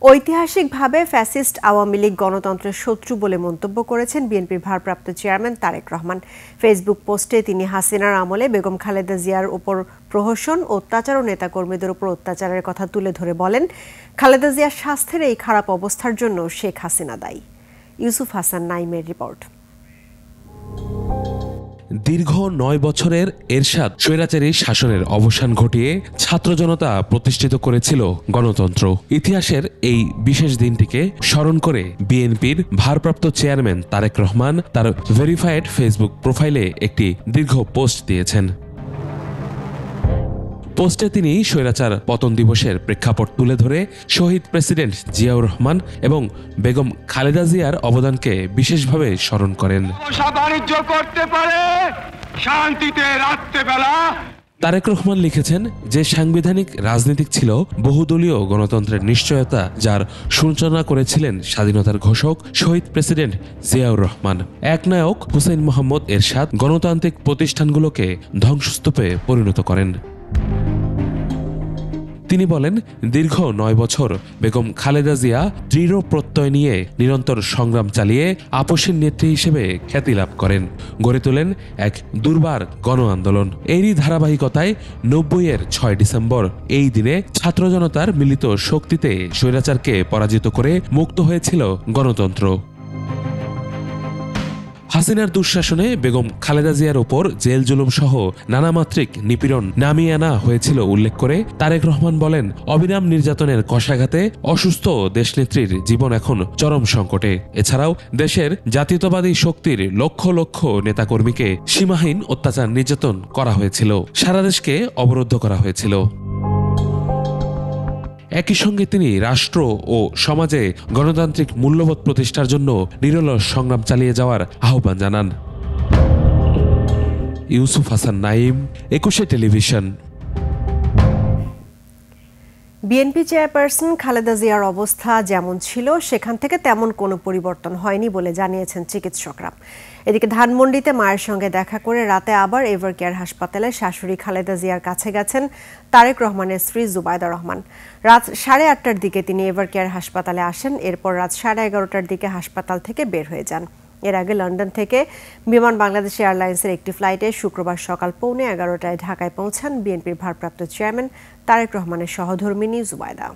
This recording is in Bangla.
ঐতিহাসিকভাবে ফ্যাসিস্ট আওয়ামী লীগ গণতন্ত্রের শত্রু বলে মন্তব্য করেছেন বিএনপির ভারপ্রাপ্ত চেয়ারম্যান তারেক রহমান। ফেসবুক পোস্টে তিনি হাসিনার আমলে বেগম খালেদা জিয়ার উপর প্রহসন, অত্যাচার ও নেতাকর্মীদের উপর অত্যাচারের কথা তুলে ধরে বলেন, খালেদা জিয়ার স্বাস্থ্যের এই খারাপ অবস্থার জন্য শেখ হাসিনা দায়ী। ইউসুফ হাসান নাইমের রিপোর্ট। দীর্ঘ ৯ বছরের এরশাদ স্বৈরাচারী শাসনের অবসান ঘটিয়ে ছাত্র জনতা প্রতিষ্ঠিত করেছিল গণতন্ত্র। ইতিহাসের এই বিশেষ দিনটিকে স্মরণ করে বিএনপির ভারপ্রাপ্ত চেয়ারম্যান তারেক রহমান তার ভেরিফাইড ফেসবুক প্রোফাইলে একটি দীর্ঘ পোস্ট দিয়েছেন। পোস্টে তিনি স্বৈরাচার পতন দিবসের প্রেক্ষাপট তুলে ধরে শহীদ প্রেসিডেন্ট জিয়াউর রহমান এবং বেগম খালেদা জিয়ার অবদানকে বিশেষভাবে স্মরণ করেন। তারেক রহমান লিখেছেন, যে সাংবিধানিক রাজনীতিক ছিল বহুদলীয় গণতন্ত্রের নিশ্চয়তা, যার সূচনা করেছিলেন স্বাধীনতার ঘোষক শহীদ প্রেসিডেন্ট জিয়াউর রহমান। একনায়ক হুসেইন মোহাম্মদ এরশাদ গণতান্ত্রিক প্রতিষ্ঠানগুলোকে ধ্বংসস্তূপে পরিণত করেন। তিনি বলেন, দীর্ঘ ৯ বছর বেগম খালেদা জিয়া দৃঢ় প্রত্যয় নিয়ে নিরন্তর সংগ্রাম চালিয়ে আপসীর নেত্রী হিসেবে খ্যাতি লাভ করেন, গড়ে তোলেন এক দুর্বার গণ আন্দোলন। এরই ধারাবাহিকতায় ৯০-এর ৬ ডিসেম্বর এই দিনে ছাত্র জনতার মিলিত শক্তিতে স্বৈরাচারকে পরাজিত করে মুক্ত হয়েছিল গণতন্ত্র। হাসিনার দুঃশাসনে বেগম খালেদা জিয়ার ওপর জেল জুলুম সহ নানামাত্রিক নিপীড়ন নামিয়ে আনা হয়েছিল উল্লেখ করে তারেক রহমান বলেন, অবিরাম নির্যাতনের কষাঘাতে অসুস্থ দেশনেত্রীর জীবন এখন চরম সংকটে। এছাড়াও দেশের জাতীয়তাবাদী শক্তির লক্ষ লক্ষ নেতাকর্মীকে সীমাহীন অত্যাচার নির্যাতন করা হয়েছিল, সারা দেশকে অবরুদ্ধ করা হয়েছিল। একই সঙ্গে তিনি রাষ্ট্র ও সমাজে গণতান্ত্রিক মূল্যবোধ প্রতিষ্ঠার জন্য নিরলস সংগ্রাম চালিয়ে যাওয়ার আহ্বান জানান। Yusuf Hasan Naim, ২১ television. BNP chairperson Khaleda জিয়ার অবস্থা যেমন ছিল সেখান থেকে তেমন কোনো পরিবর্তন হয়নি বলে জানিয়েছেন চিকিৎসকরা। এদিকে ধানমন্ডিতে মায়ের সঙ্গে দেখা করে রাতে আবার এভারকেয়ার হাসপাতালে শাশুড়ি খালেদা জিয়ার কাছে গেছেন তারেক রহমানের স্ত্রী জুবাইদা রহমান। রাত 8:30টার দিকে তিনি এভারকেয়ার হাসপাতালে আসেন, এরপর রাত 11:30টার দিকে হাসপাতাল থেকে বের হয়ে যান। এর আগে লন্ডন থেকে বিমান বাংলাদেশ এয়ারলাইন্সের একটি ফ্লাইটে শুক্রবার সকাল 11:15টায় ঢাকায় পৌঁছান বিএনপির ভারপ্রাপ্ত চেয়ারম্যান তারেক রহমানের সহধর্মিণী জুবাইদা।